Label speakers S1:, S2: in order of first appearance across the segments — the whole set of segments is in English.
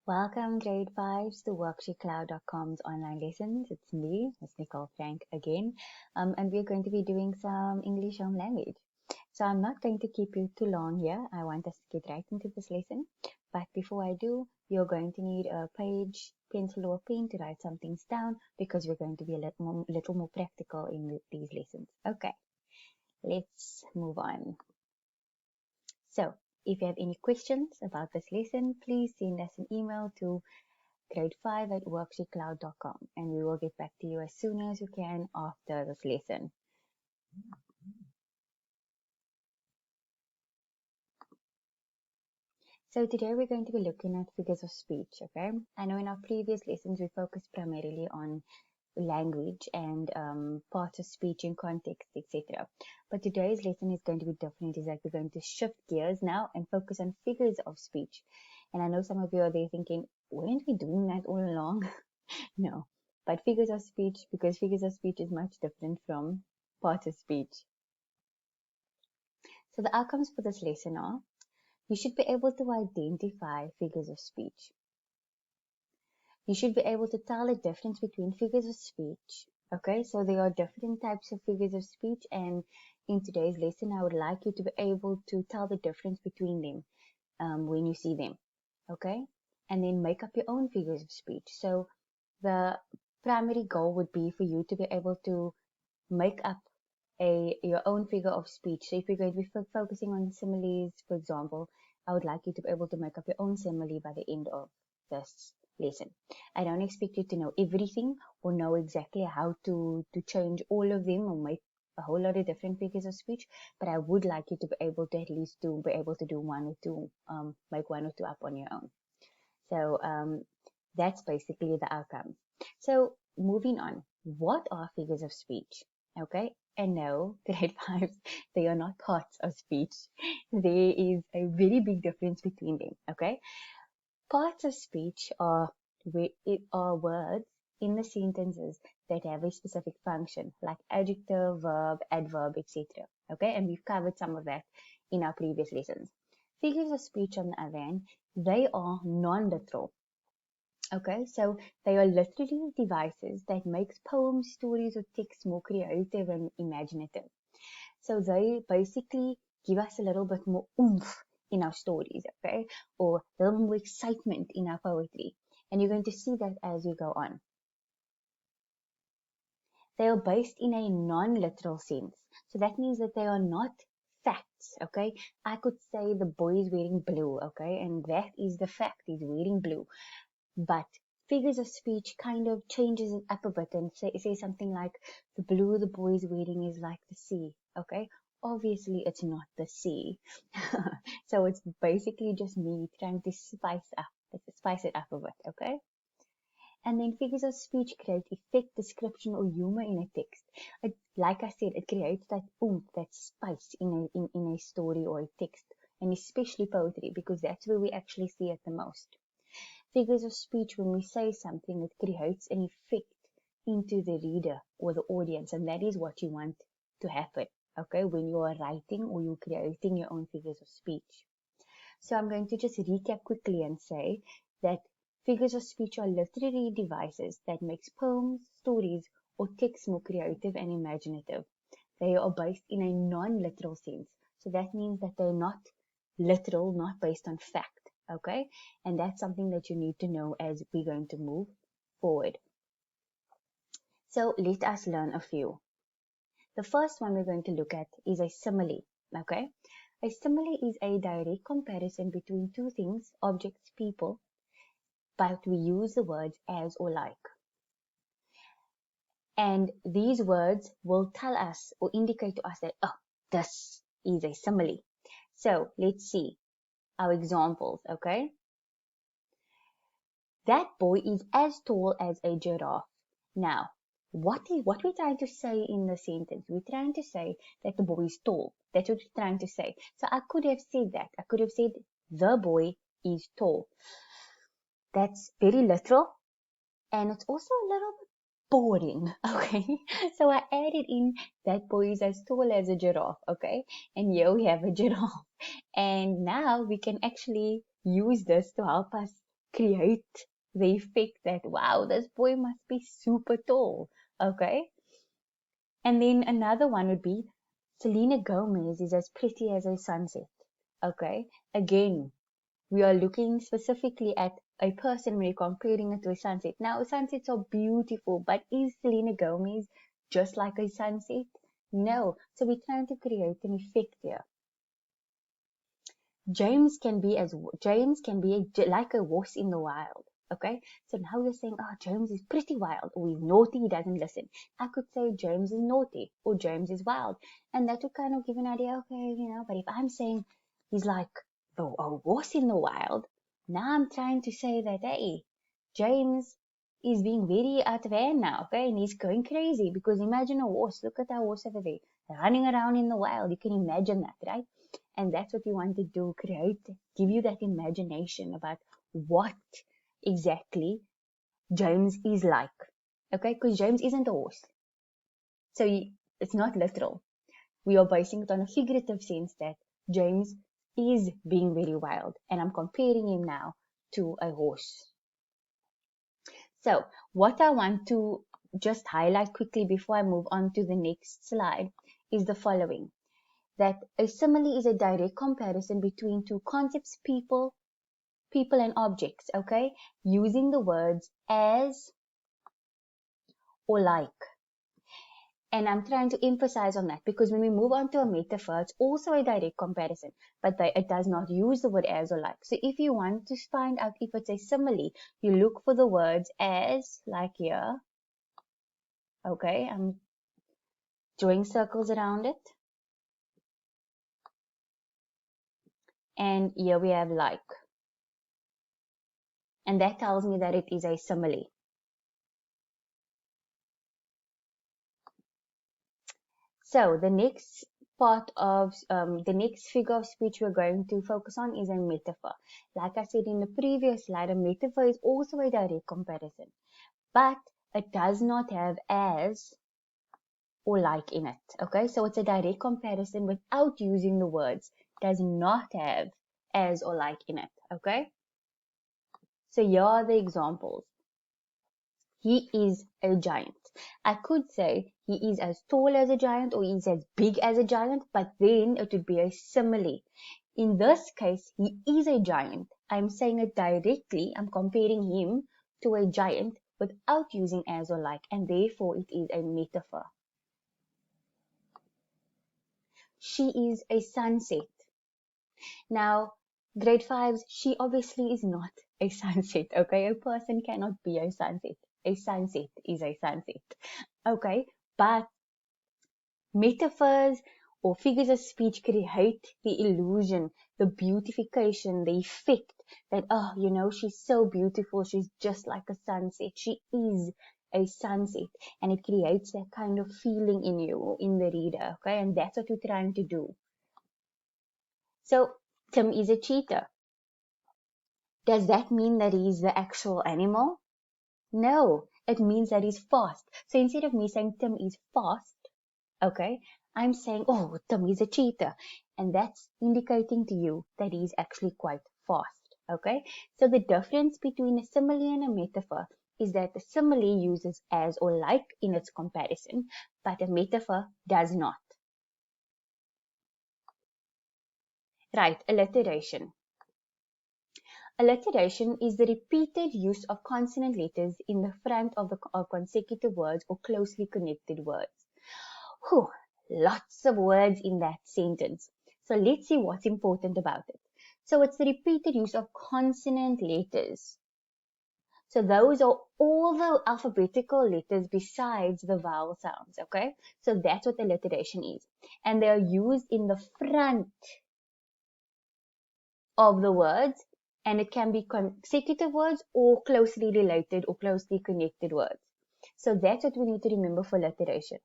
S1: Welcome, grade 5s, to WorksheetCloud.com's online lessons. It's me, Miss Nicole Frank, again, and we're going to be doing some English home language. So I'm not going to keep you too long here. I want us to get right into this lesson. But before I do, you're going to need a page, pencil, or pen to write some things down because we're going to be a little more practical in these lessons. Okay, let's move on. So, if you have any questions about this lesson, please send us an email to grade5@worksheetcloud.com and we will get back to you as soon as we can after this lesson. So today we're going to be looking at figures of speech, okay? I know in our previous lessons we focused primarily on language and parts of speech in context, etc. But today's lesson is going to be different. Is that we're going to shift gears now and focus on figures of speech. And I know some of you are there thinking, weren't we doing that all along? No, but figures of speech, because figures of speech is much different from parts of speech. So the outcomes for this lesson are, you should be able to identify figures of speech. You should be able to tell the difference between figures of speech. Okay, so there are different types of figures of speech, and in today's lesson, I would like you to be able to tell the difference between them when you see them. Okay, and then make up your own figures of speech. So the primary goal would be for you to be able to make up your own figure of speech. So if you're going to be focusing on similes, for example, I would like you to be able to make up your own simile by the end of this lesson. I don't expect you to know everything or know exactly how to change all of them or make a whole lot of different figures of speech, but I would like you to be able to at least be able to do one or two, make one or two up on your own. So that's basically the outcome. So moving on, what are figures of speech? Okay, and no, grade 5s, they are not parts of speech. There is a very big difference between them. Okay, parts of speech are words in the sentences that have a specific function, like adjective, verb, adverb, etc. Okay, and we've covered some of that in our previous lessons. Figures of speech, on the other hand, they are non-literal. Okay, so they are literally devices that makes poems, stories, or text more creative and imaginative. So they basically give us a little bit more oomph in our stories, okay, or a little more excitement in our poetry. And you're going to see that as we go on. They are based in a non-literal sense. So that means that they are not facts, okay? I could say the boy is wearing blue, okay? And that is the fact, he's wearing blue. But figures of speech kind of changes it up a bit and say something like the blue the boy is wearing is like the sea, okay? Obviously it's not the sea. So it's basically just me trying to spice it up a bit, okay? And then figures of speech create effect, description, or humor in a text. Like I said, it creates that oomph, that spice in a story or a text, and especially poetry, because that's where we actually see it the most. Figures of speech, when we say something, it creates an effect into the reader or the audience, and that is what you want to happen, okay, when you are writing or you're creating your own figures of speech. So I'm going to just recap quickly and say that figures of speech are literary devices that makes poems, stories, or text more creative and imaginative. They are based in a non-literal sense. So that means that they're not literal, not based on fact. Okay, and that's something that you need to know as we're going to move forward. So let us learn a few. The first one we're going to look at is a simile. Okay, a simile is a direct comparison between two things, objects, people, but we use the words as or like. And these words will tell us or indicate to us that, oh, this is a simile. So let's see our examples, okay? That boy is as tall as a giraffe. Now, what we're trying to say in the sentence? We're trying to say that the boy is tall. That's what we're trying to say. So I could have said that. I could have said the boy is tall. That's very literal, and it's also a little bit boring, okay? So I added in that boy is as tall as a giraffe, okay? And here we have a giraffe. And now we can actually use this to help us create the effect that, wow, this boy must be super tall. Okay. And then another one would be, Selena Gomez is as pretty as a sunset. Okay. Again, we are looking specifically at a person when we're comparing it to a sunset. Now, sunsets are beautiful, but is Selena Gomez just like a sunset? No. So we're trying to create an effect here. James can be like a horse in the wild. Okay, so now you're saying, oh, James is pretty wild, or he's naughty, he doesn't listen. I could say James is naughty, or James is wild, and that would kind of give an idea. Okay, but if I'm saying he's like a horse in the wild, now I'm trying to say that, hey, James is being very out of hand now, okay, and he's going crazy, because imagine a horse. Look at that horse over there running around in the wild. You can imagine that, right? And that's what we want to do, give you that imagination about what exactly James is like. Okay, because James isn't a horse. So it's not literal. We are basing it on a figurative sense that James is being very wild, and I'm comparing him now to a horse. So what I want to just highlight quickly before I move on to the next slide is the following. That a simile is a direct comparison between two concepts, people and objects, okay? Using the words as or like. And I'm trying to emphasize on that, because when we move on to a metaphor, it's also a direct comparison, but it does not use the word as or like. So if you want to find out if it's a simile, you look for the words as, like here. Okay, I'm drawing circles around it. And here we have like. And that tells me that it is a simile. So the next part of the next figure of speech we're going to focus on is a metaphor. Like I said in the previous slide, a metaphor is also a direct comparison, but it does not have as or like in it. Okay, so it's a direct comparison without using the words. Does not have as or like in it. Okay, so here are the examples. He is a giant. I could say he is as tall as a giant, or he is as big as a giant, but then it would be a simile. In this case, he is a giant. I'm saying it directly. I'm comparing him to a giant without using as or like, and therefore it is a metaphor. She is a sunset. Now, grade 5s, she obviously is not a sunset, okay? A person cannot be a sunset. A sunset is a sunset, okay? But metaphors or figures of speech create the illusion, the beautification, the effect that, oh, she's so beautiful, she's just like a sunset. She is a sunset, and it creates that kind of feeling in you or in the reader, okay? And that's what we're trying to do. So, Tim is a cheetah. Does that mean that he's the actual animal? No, it means that he's fast. So instead of me saying Tim is fast, okay, I'm saying, oh, Tim is a cheetah. And that's indicating to you that he's actually quite fast, okay? So the difference between a simile and a metaphor is that the simile uses as or like in its comparison, but a metaphor does not. Right, alliteration. Alliteration is the repeated use of consonant letters in the front of consecutive words or closely connected words. Whew, lots of words in that sentence. So let's see what's important about it. So it's the repeated use of consonant letters. So those are all the alphabetical letters besides the vowel sounds, okay? So that's what alliteration is. And they are used in the front of the words, and it can be consecutive words or closely related or closely connected words. So that's what we need to remember for alliteration.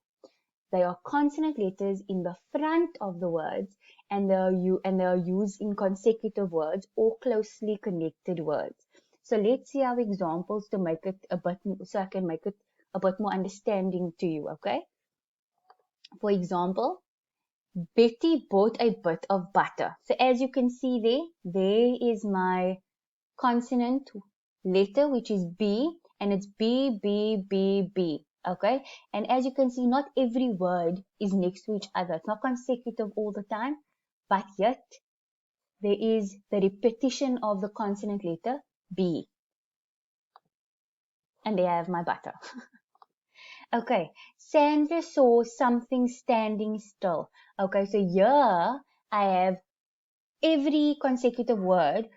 S1: They are consonant letters in the front of the words, and they are used in consecutive words or closely connected words. So let's see our examples to make it a bit, so I can make it a bit more understanding to you, okay? For example, Betty bought a bit of butter. So as you can see there is my consonant letter, which is B, and it's B, B, B, B. Okay, and as you can see, not every word is next to each other. It's not consecutive all the time, but yet there is the repetition of the consonant letter B. And there I have my butter. Okay, Sandra saw something standing still. Okay, so here I have every consecutive word.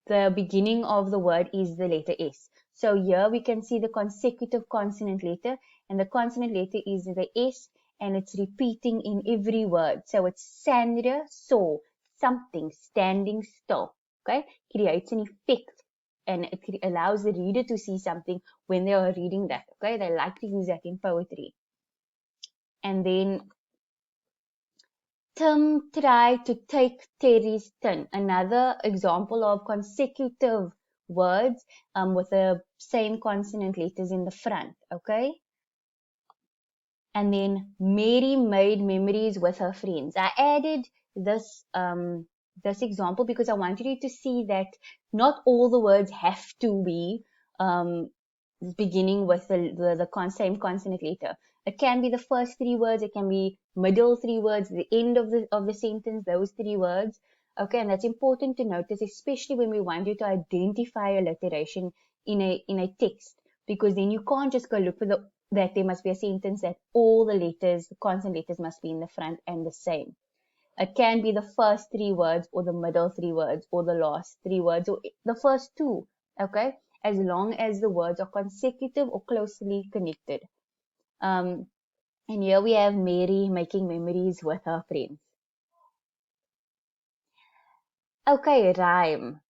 S1: The beginning of the word is the letter S. So here we can see the consecutive consonant letter, and the consonant letter is the S, and it's repeating in every word. So it's Sandra saw something standing still. Okay, creates an effect, and it allows the reader to see something when they are reading that. Okay, they like to use that in poetry. And then Tim tried to take Terry's tin. Another example of consecutive words with the same consonant letters in the front. Okay. And then Mary made memories with her friends. I added this this example because I wanted you to see that not all the words have to be beginning with the same consonant letter. It can be the first three words, it can be middle three words, the end of the sentence, those three words. Okay, and that's important to notice, especially when we want you to identify alliteration in a text, because then you can't just go look for that there must be a sentence that all the letters, the consonant letters must be in the front and the same. It can be the first three words or the middle three words or the last three words or the first two. Okay, as long as the words are consecutive or closely connected. And here we have Mary making memories with her friends. Okay, rhyme.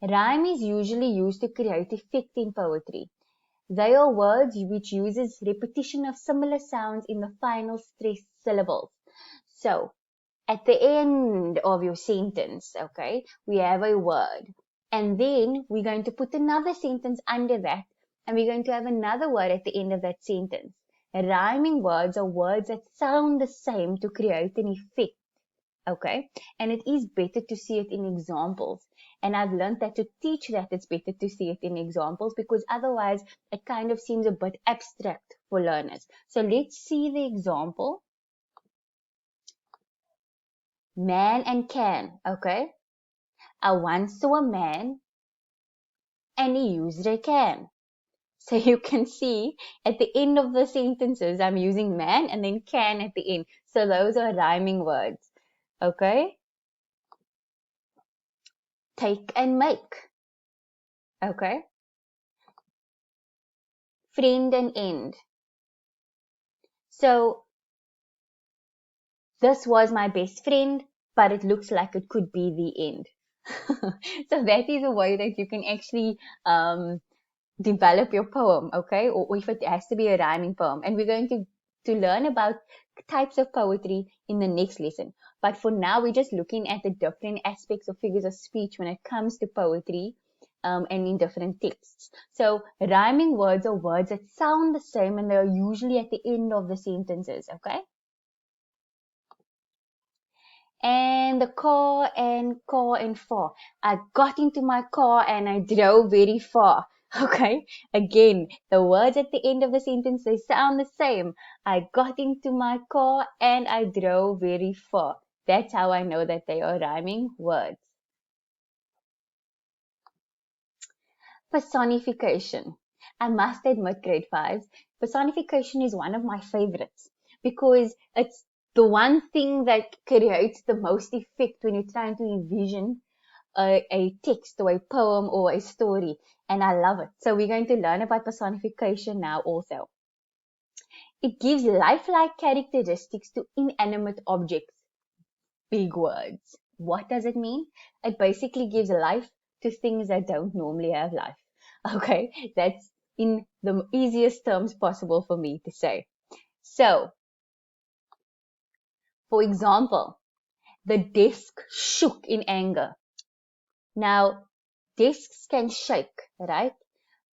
S1: Rhyme is usually used to create effect in poetry. They are words which uses repetition of similar sounds in the final stressed syllables. So, at the end of your sentence, okay, we have a word. And then we're going to put another sentence under that, and we're going to have another word at the end of that sentence. Rhyming words are words that sound the same to create an effect. Okay, and it is better to see it in examples. And I've learned that to teach that it's better to see it in examples, because otherwise it kind of seems a bit abstract for learners. So let's see the example. Man and can. Okay, I once saw a man and he used a can. So you can see at the end of the sentences I'm using man and then can at the end. So those are rhyming words. Okay, take and make. Okay, friend and end. So this was my best friend, but it looks like it could be the end. So that is a way that you can actually develop your poem, okay? Or if it has to be a rhyming poem. And we're going to learn about types of poetry in the next lesson. But for now, we're just looking at the different aspects of figures of speech when it comes to poetry. And in different texts. So rhyming words are words that sound the same, and they're usually at the end of the sentences, okay? And the car and far. I got into my car and I drove very far. Okay, again, the words at the end of the sentence, they sound the same. I got into my car and I drove very far. That's how I know that they are rhyming words. Personification. I must admit, grade 5s, personification is one of my favorites because it's the one thing that creates the most effect when you're trying to envision a text or a poem or a story, and I love it. So we're going to learn about personification now also. It gives lifelike characteristics to inanimate objects. Big words. What does it mean? It basically gives life to things that don't normally have life. Okay, that's in the easiest terms possible for me to say. So, for example, the desk shook in anger. Now, desks can shake, right?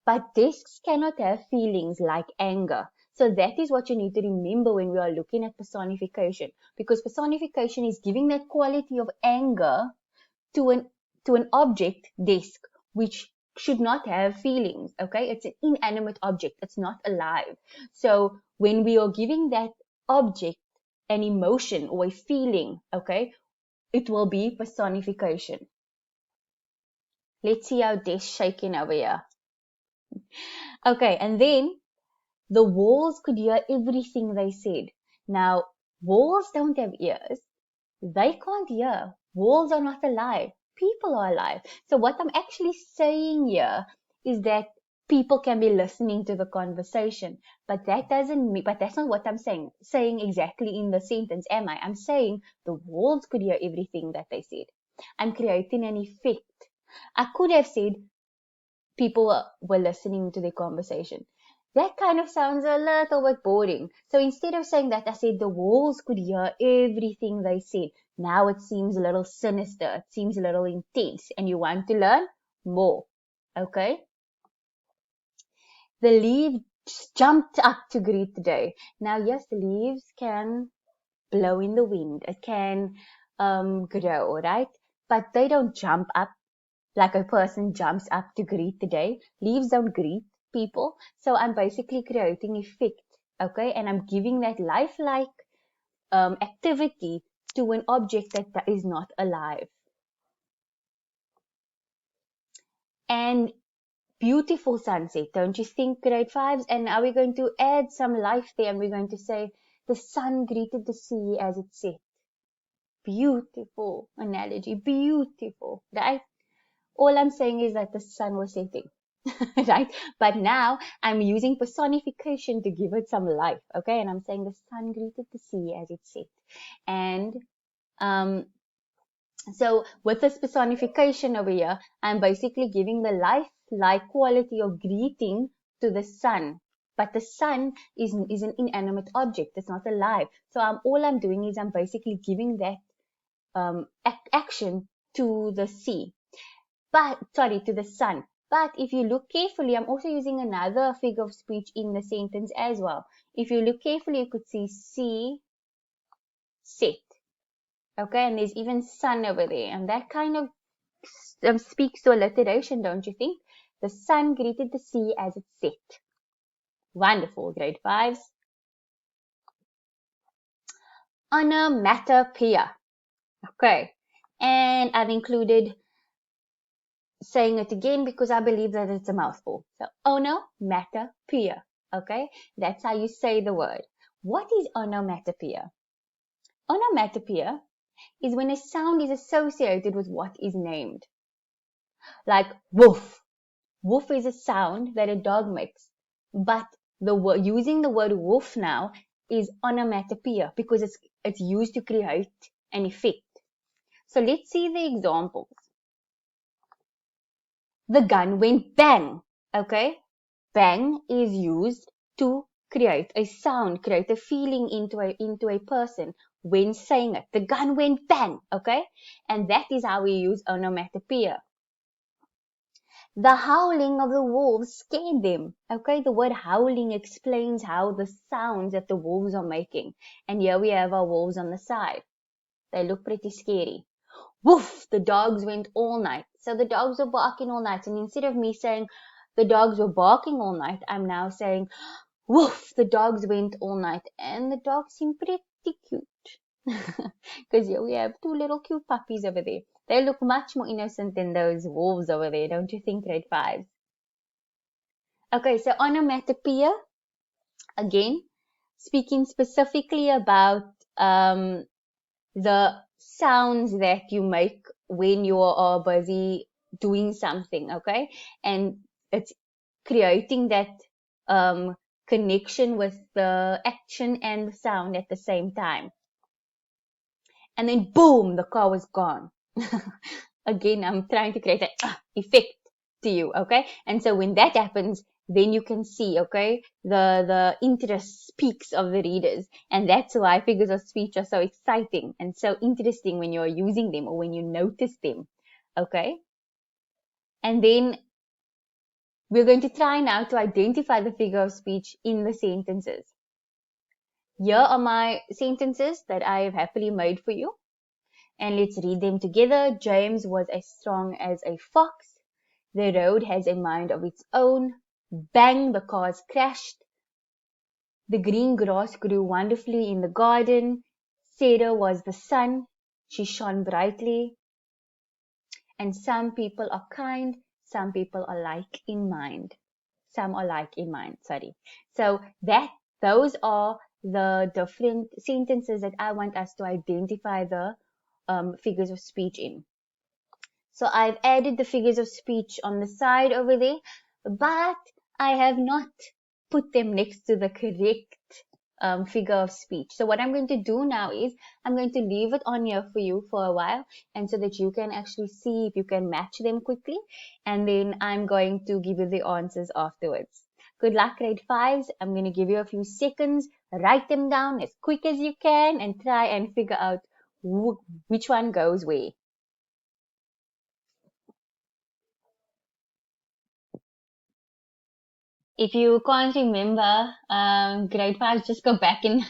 S1: But desks cannot have feelings like anger. So that is what you need to remember when we are looking at personification, because personification is giving that quality of anger to to an object, desk, which should not have feelings, okay? It's an inanimate object. It's not alive. So when we are giving that object an emotion or a feeling, okay, it will be personification. Let's see how desk shaking over here. Okay, and then the walls could hear everything they said. Now, walls don't have ears. They can't hear. Walls are not alive. People are alive. So what I'm actually saying here is that people can be listening to the conversation, but that doesn't mean, but that's not what I'm saying exactly in the sentence, am I? I'm saying the walls could hear everything that they said. I'm creating an effect. I could have said people were listening to the conversation. That kind of sounds a little bit boring. So instead of saying that, I said the walls could hear everything they said. Now it seems a little sinister. It seems a little intense. And you want to learn more. Okay? The leaves jumped up to greet the day. Now, yes, the leaves can blow in the wind. It can grow, right? But they don't jump up like a person jumps up to greet the day. Leaves don't greet people. So I'm basically creating effect, okay? And I'm giving that lifelike activity to an object that is not alive. And beautiful sunset, don't you think, grade 5s? And now we're going to add some life there, and we're going to say the sun greeted the sea as it set. Beautiful analogy, beautiful, right? All I'm saying is that the sun was setting, right? But now I'm using personification to give it some life, okay? And I'm saying the sun greeted the sea as it set. And so with this personification over here, I'm basically giving the life-like quality of greeting to the sun. But the sun is an inanimate object. It's not alive. So all I'm doing is I'm basically giving that action to the sea. To the sun. But if you look carefully, I'm also using another figure of speech in the sentence as well. If you look carefully, you could see sea, set. Okay, and there's even sun over there. And that kind of speaks to alliteration, don't you think? The sun greeted the sea as it set. Wonderful, grade 5s. Onomatopoeia. Okay, and I've included saying it again because I believe that it's a mouthful. So, onomatopoeia. Okay, that's how you say the word. What is onomatopoeia? Onomatopoeia is when a sound is associated with what is named. Like woof. Woof is a sound that a dog makes. But using the word woof now is onomatopoeia because it's used to create an effect. So let's see the examples. The gun went bang. Okay? Bang is used to create a sound, create a feeling into a person when saying it. The gun went bang. Okay? And that is how we use onomatopoeia. The howling of the wolves scared them. Okay? The word howling explains how the sounds that the wolves are making. And here we have our wolves on the side. They look pretty scary. Woof, the dogs went all night. So the dogs were barking all night. And instead of me saying the dogs were barking all night, I'm now saying, woof, the dogs went all night. And the dogs seem pretty cute. Because here we have two little cute puppies over there. They look much more innocent than those wolves over there, don't you think, grade 5s? Okay, so onomatopoeia, again, speaking specifically about the sounds that you make when you are busy doing something, okay? And it's creating that connection with the action and the sound at the same time. And then boom, the car was gone. Again, I'm trying to create an effect to you, okay? And so when that happens, then you can see, okay, the interest peaks of the readers. And that's why figures of speech are so exciting and so interesting when you're using them or when you notice them, okay? And then we're going to try now to identify the figure of speech in the sentences. Here are my sentences that I have happily made for you. And let's read them together. James was as strong as a fox. The road has a mind of its own. Bang, the cars crashed. The green grass grew wonderfully in the garden. Sarah was the sun. She shone brightly. And some people are kind. Some people are like in mind. Some are like in mind, sorry. So those are the different sentences that I want us to identify the figures of speech in. So I've added the figures of speech on the side over there, but I have not put them next to the correct figure of speech. So what I'm going to do now is I'm going to leave it on here for you for a while, and so that you can actually see if you can match them quickly, and then I'm going to give you the answers afterwards. Good luck, grade 5s. I'm going to give you a few seconds. Write them down as quick as you can and try and figure out which one goes where. If you can't remember grade 5, just go back in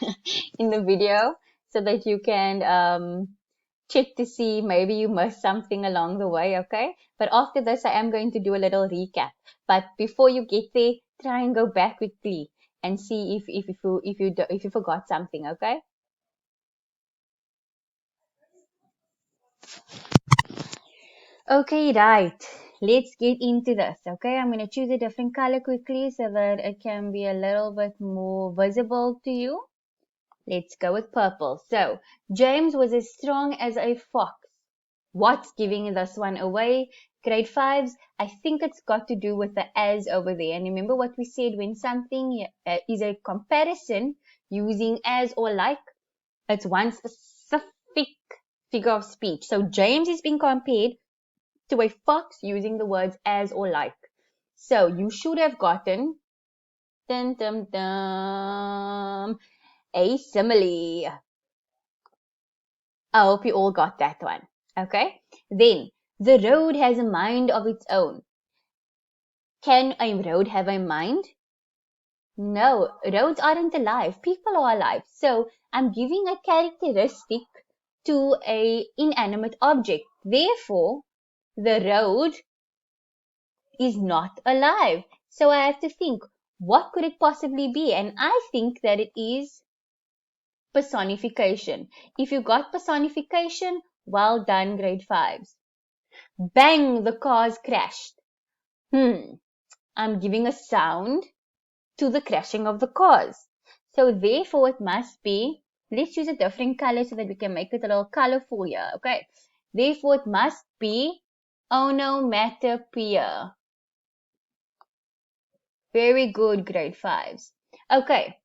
S1: in the video so that you can check to see maybe you missed something along the way, okay? But after this, I am going to do a little recap. But before you get there, try and go back quickly and see if you forgot something, okay? Okay, right. Let's get into this, okay? I'm going to choose a different color quickly so that it can be a little bit more visible to you. Let's go with purple. So, James was as strong as a fox. What's giving this one away? Grade 5s, I think it's got to do with the as over there. And remember what we said, when something is a comparison using as or like, it's one specific figure of speech. So, James is being compared to a fox using the words as or like. So, you should have gotten dum, dum, dum, a simile. I hope you all got that one. Okay? Then, the road has a mind of its own. Can a road have a mind? No, roads aren't alive. People are alive. So, I'm giving a characteristic to a inanimate object. Therefore, the road is not alive. So, I have to think, what could it possibly be? And I think that it is personification. If you got personification, well done, grade 5s. Bang, the cars crashed. I'm giving a sound to the crashing of the cars. So therefore it must be, let's use a different color so that we can make it a little colorful here, okay? Therefore it must be onomatopoeia. Very good, grade 5s. Okay,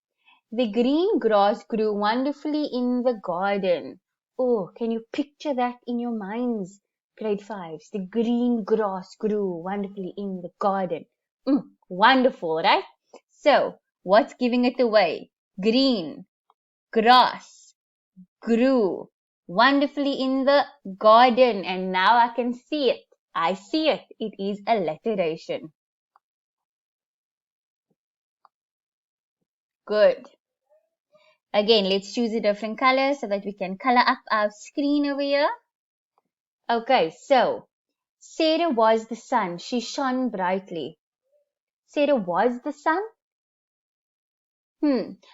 S1: the green grass grew wonderfully in the garden. Oh, can you picture that in your minds, grade 5s? The green grass grew wonderfully in the garden. Wonderful, right? So, what's giving it away? Green grass grew wonderfully in the garden. And now I can see it. I see it. It is alliteration. Good. Again, let's choose a different color so that we can color up our screen over here. Okay, so Sarah was the sun. She shone brightly. Sarah was the sun?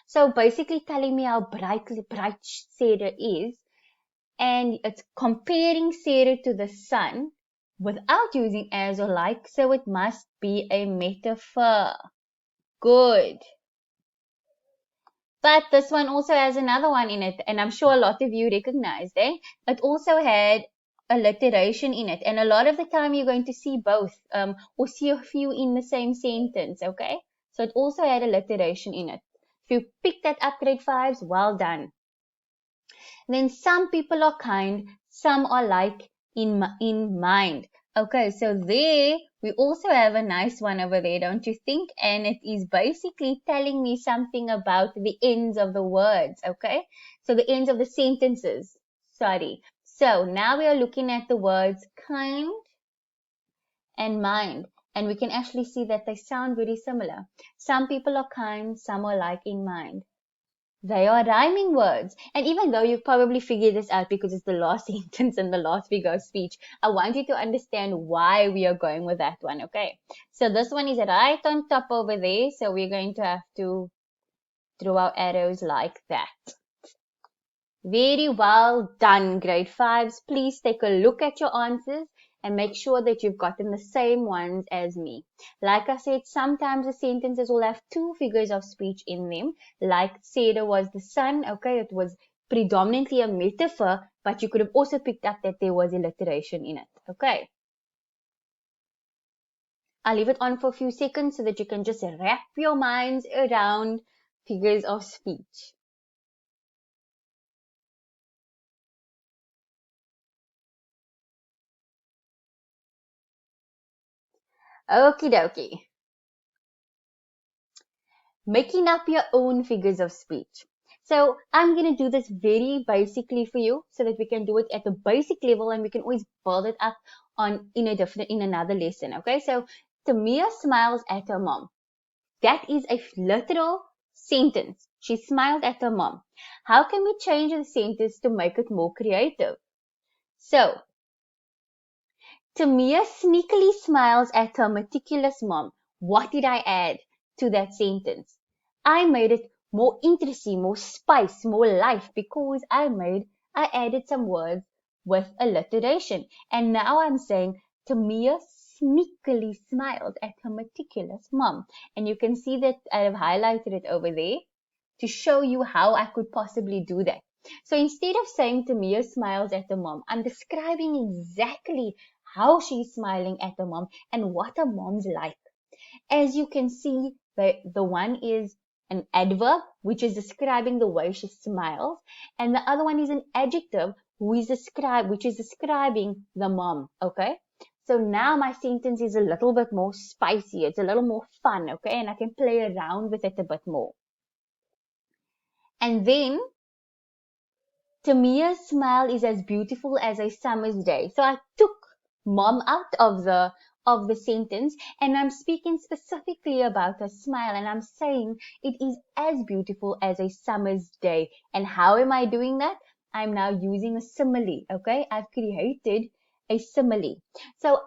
S1: So basically telling me how bright Sarah is, and it's comparing Sarah to the sun without using as or like, so it must be a metaphor. Good. But this one also has another one in it, and I'm sure a lot of you recognized it. It also had alliteration in it, and a lot of the time you're going to see both, or see a few in the same sentence, okay? So it also had alliteration in it. If you pick that up, grade 5s, well done. Then some people are kind, some are like in mind. Okay, so there we also have a nice one over there, don't you think? And it is basically telling me something about the ends of the words, okay? So the ends of the sentences, sorry. So now we are looking at the words kind and mind, and we can actually see that they sound very similar. Some people are kind, some are like in mind. They are rhyming words. And even though you probably figured this out because it's the last sentence and the last figure of speech, I want you to understand why we are going with that one, okay? So this one is right on top over there, so we're going to have to draw our arrows like that. Very well done, grade 5s. Please take a look at your answers and make sure that you've gotten the same ones as me. Like I said, sometimes the sentences will have two figures of speech in them. Like Seda was the sun, okay, it was predominantly a metaphor, but you could have also picked up that there was alliteration in it, okay? I'll leave it on for a few seconds so that you can just wrap your minds around figures of speech. Okie dokie. Making up your own figures of speech. So I'm going to do this very basically for you so that we can do it at the basic level and we can always build it up in another lesson. Okay, so Tamia smiles at her mom. That is a literal sentence. She smiled at her mom. How can we change the sentence to make it more creative? So Tamia sneakily smiles at her meticulous mom. What did I add to that sentence? I made it more interesting, more spice, more life because I added some words with alliteration. And now I'm saying Tamia sneakily smiled at her meticulous mom. And you can see that I have highlighted it over there to show you how I could possibly do that. So instead of saying Tamia smiles at the mom, I'm describing exactly how she's smiling at the mom and what her mom's like. As you can see, the one is an adverb, which is describing the way she smiles, and the other one is an adjective, which is describing the mom, okay? So now my sentence is a little bit more spicy. It's a little more fun, okay? And I can play around with it a bit more. And then Tamia's smile is as beautiful as a summer's day. So I took mom out of the sentence and I'm speaking specifically about her smile and I'm saying it is as beautiful as a summer's day. And how am I doing that? I'm now using a simile, okay? I've created a simile. So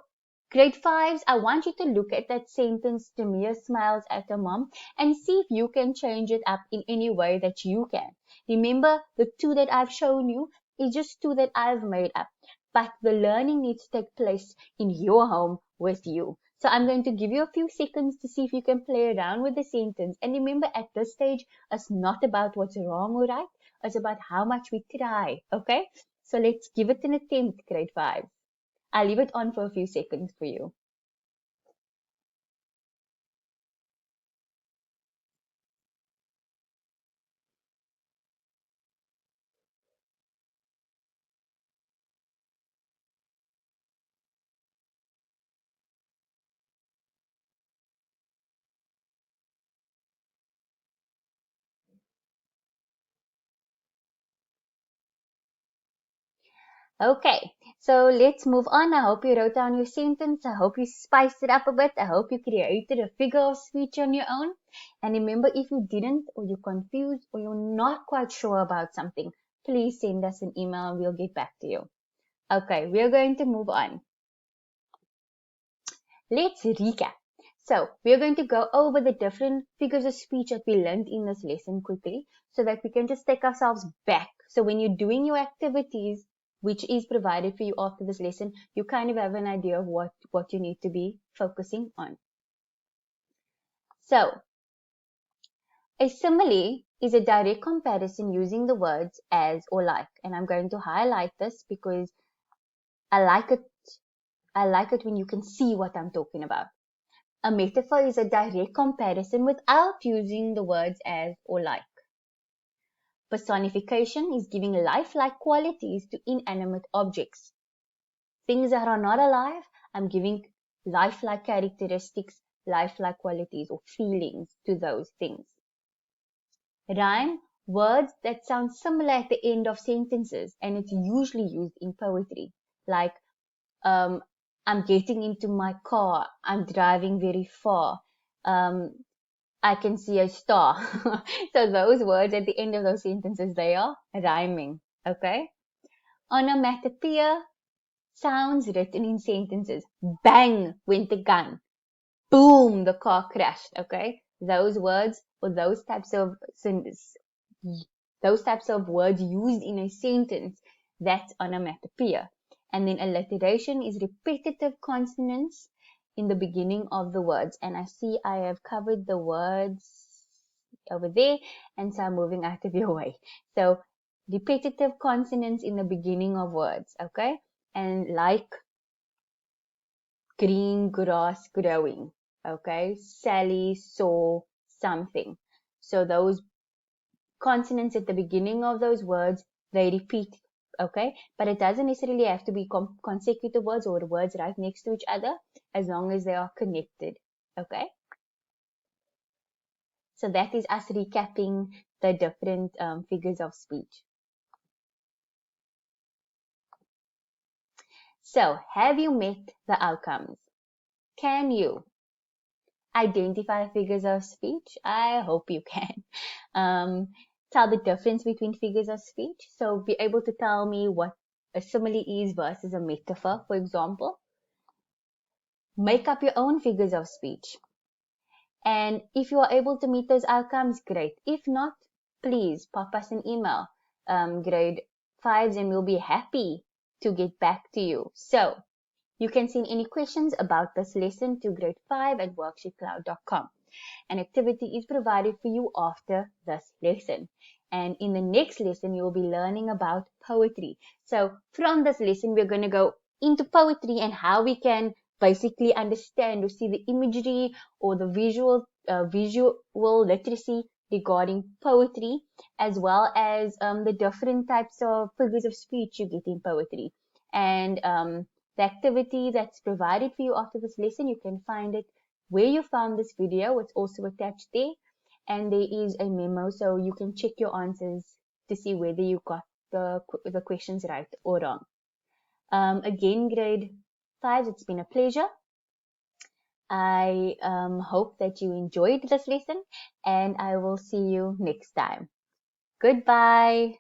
S1: grade 5s, I want you to look at that sentence, Tamia smiles at her mom, and see if you can change it up in any way that you can. Remember, the two that I've shown you is just two that I've made up. But the learning needs to take place in your home with you. So I'm going to give you a few seconds to see if you can play around with the sentence. And remember, at this stage, it's not about what's wrong or right. It's about how much we try, okay? So let's give it an attempt, grade 5. I'll leave it on for a few seconds for you. Okay, so let's move on. I hope you wrote down your sentence. I hope you spiced it up a bit. I hope you created a figure of speech on your own. And remember, if you didn't, or you're confused, or you're not quite sure about something, please send us an email and we'll get back to you. Okay, we're going to move on. Let's recap. So we're going to go over the different figures of speech that we learned in this lesson quickly so that we can just take ourselves back. So when you're doing your activities, which is provided for you after this lesson, you kind of have an idea of what you need to be focusing on. So a simile is a direct comparison using the words as or like. And I'm going to highlight this because I like it when you can see what I'm talking about. A metaphor is a direct comparison without using the words as or like. Personification is giving lifelike qualities to inanimate objects. Things that are not alive, I'm giving lifelike characteristics, lifelike qualities or feelings to those things. Rhyme, words that sound similar at the end of sentences, and it's usually used in poetry, like I'm getting into my car, I'm driving very far, I can see a star. So those words at the end of those sentences, they are rhyming. Okay? Onomatopoeia, sounds written in sentences. Bang went the gun. Boom, the car crashed. Okay? Those words or those types of words used in a sentence, that's onomatopoeia. And then alliteration is repetitive consonants in the beginning of the words. And I see I have covered the words over there, and so I'm moving out of your way. So repetitive consonants in the beginning of words, okay? And like green grass growing, okay? Sally saw something. So those consonants at the beginning of those words, they repeat, okay? But it doesn't necessarily have to be consecutive words or words right next to each other, as long as they are connected, okay? So that is us recapping the different figures of speech. So, have you met the outcomes? Can you identify figures of speech? I hope you can. Tell the difference between figures of speech. So, be able to tell me what a simile is versus a metaphor, for example. Make up your own figures of speech. And if you are able to meet those outcomes, great. If not, please pop us an email, grade 5s, and we'll be happy to get back to you. So you can send any questions about this lesson to grade 5 at WorksheetCloud.com. An activity is provided for you after this lesson. And in the next lesson, you will be learning about poetry. So from this lesson, we're going to go into poetry and how we can basically understand or see the imagery or the visual literacy regarding poetry, as well as the different types of figures of speech you get in poetry. And the activity that's provided for you after this lesson, you can find it where you found this video. It's also attached there, and there is a memo, so you can check your answers to see whether you got the questions right or wrong. Again, grade 5, it's been a pleasure. I hope that you enjoyed this lesson, and I will see you next time. Goodbye.